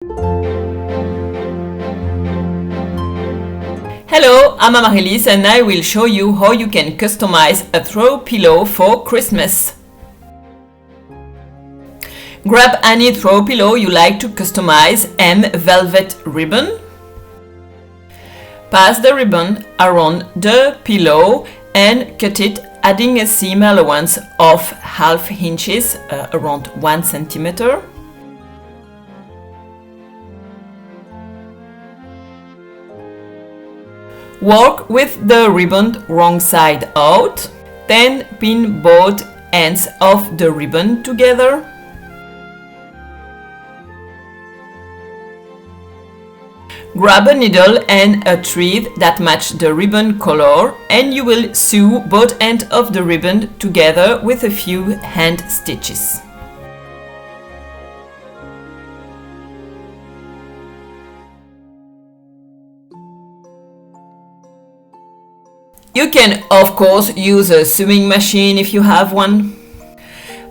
Hello, I'm Amaryllis and I will show you how you can customize a throw pillow for Christmas. Grab any throw pillow you like to customize and velvet ribbon. Pass the ribbon around the pillow and cut it, adding a seam allowance of half inches, around 1 centimeter. Work with the ribbon wrong side out, then pin both ends of the ribbon together. Grab a needle and a thread that match the ribbon color and you will sew both ends of the ribbon together with a few hand stitches. You can of course use a sewing machine if you have one,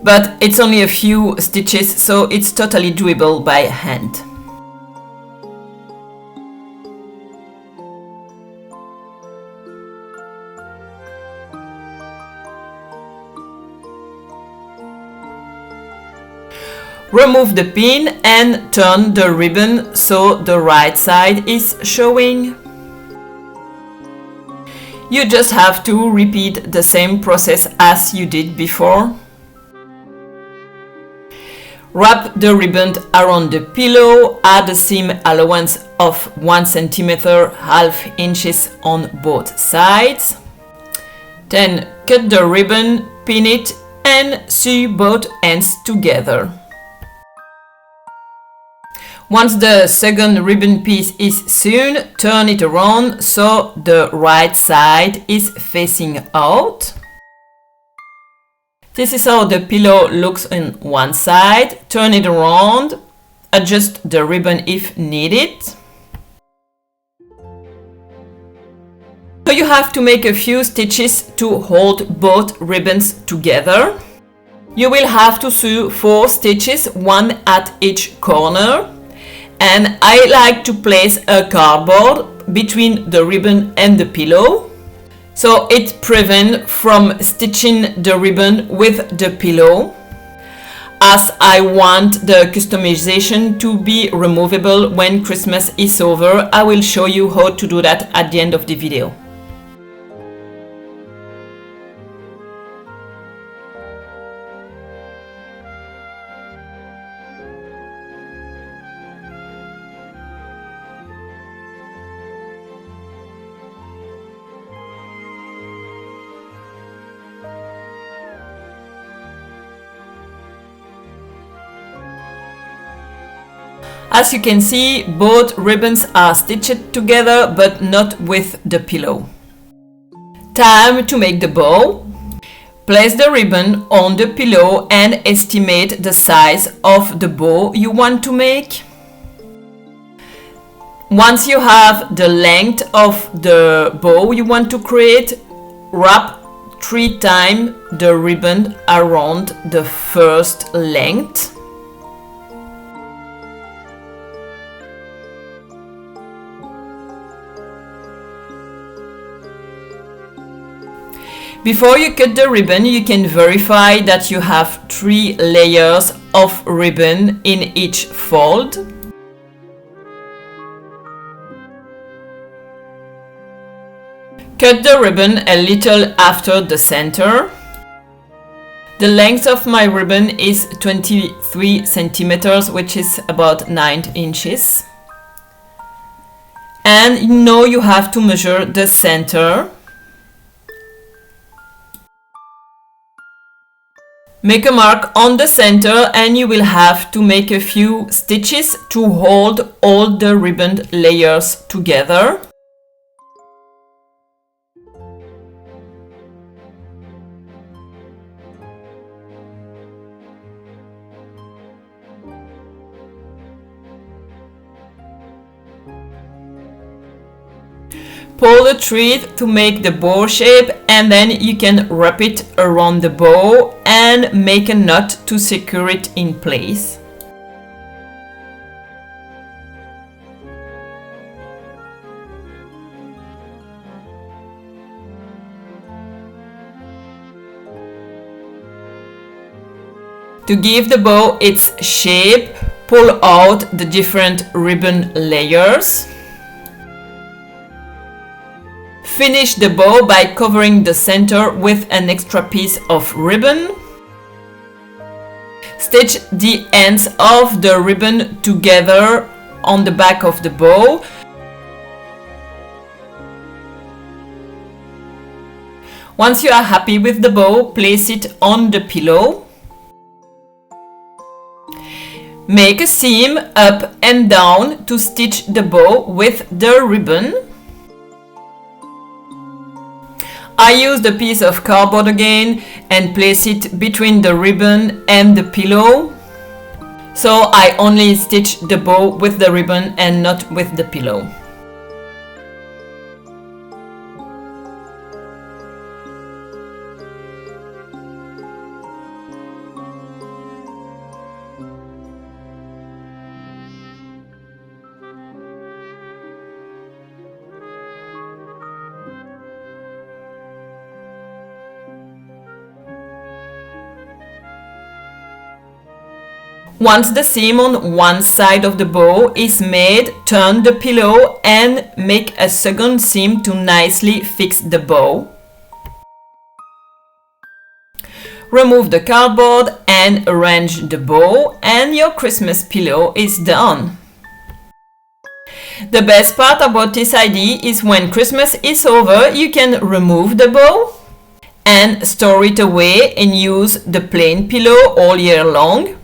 but it's only a few stitches, so it's totally doable by hand. Remove the pin and turn the ribbon so the right side is showing. You just have to repeat the same process as you did before. Wrap the ribbon around the pillow, add a seam allowance of 1 centimeter, half inches on both sides. Then cut the ribbon, pin it and sew both ends together. Once the second ribbon piece is sewn, turn it around so the right side is facing out. This is how the pillow looks on one side. Turn it around, adjust the ribbon if needed. So you have to make a few stitches to hold both ribbons together. You will have to sew 4 stitches, one at each corner. And I like to place a cardboard between the ribbon and the pillow, so it prevents from stitching the ribbon with the pillow. As I want the customization to be removable when Christmas is over, I will show you how to do that at the end of the video. As you can see, both ribbons are stitched together but not with the pillow. Time to make the bow. Place the ribbon on the pillow and estimate the size of the bow you want to make. Once you have the length of the bow you want to create, wrap 3 times the ribbon around the first length. Before you cut the ribbon, you can verify that you have 3 layers of ribbon in each fold. Cut the ribbon a little after the center. The length of my ribbon is 23 centimeters, which is about 9 inches. And now you have to measure the center. Make a mark on the center and you will have to make a few stitches to hold all the ribbon layers together. Pull the thread to make the bow shape and then you can wrap it around the bow and make a knot to secure it in place. To give the bow its shape, pull out the different ribbon layers. Finish the bow by covering the center with an extra piece of ribbon. Stitch the ends of the ribbon together on the back of the bow. Once you are happy with the bow, place it on the pillow. Make a seam up and down to stitch the bow with the ribbon. I used a piece of cardboard again and place it between the ribbon and the pillow. So I only stitch the bow with the ribbon and not with the pillow. Once the seam on one side of the bow is made, turn the pillow and make a second seam to nicely fix the bow. Remove the cardboard and arrange the bow, and your Christmas pillow is done. The best part about this idea is when Christmas is over, you can remove the bow and store it away and use the plain pillow all year long.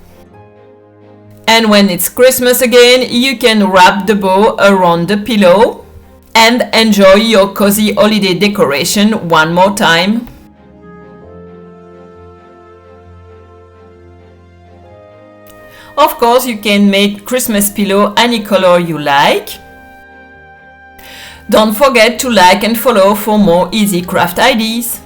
And when it's Christmas again, you can wrap the bow around the pillow and enjoy your cozy holiday decoration one more time. Of course, you can make Christmas pillow any color you like. Don't forget to like and follow for more easy craft ideas.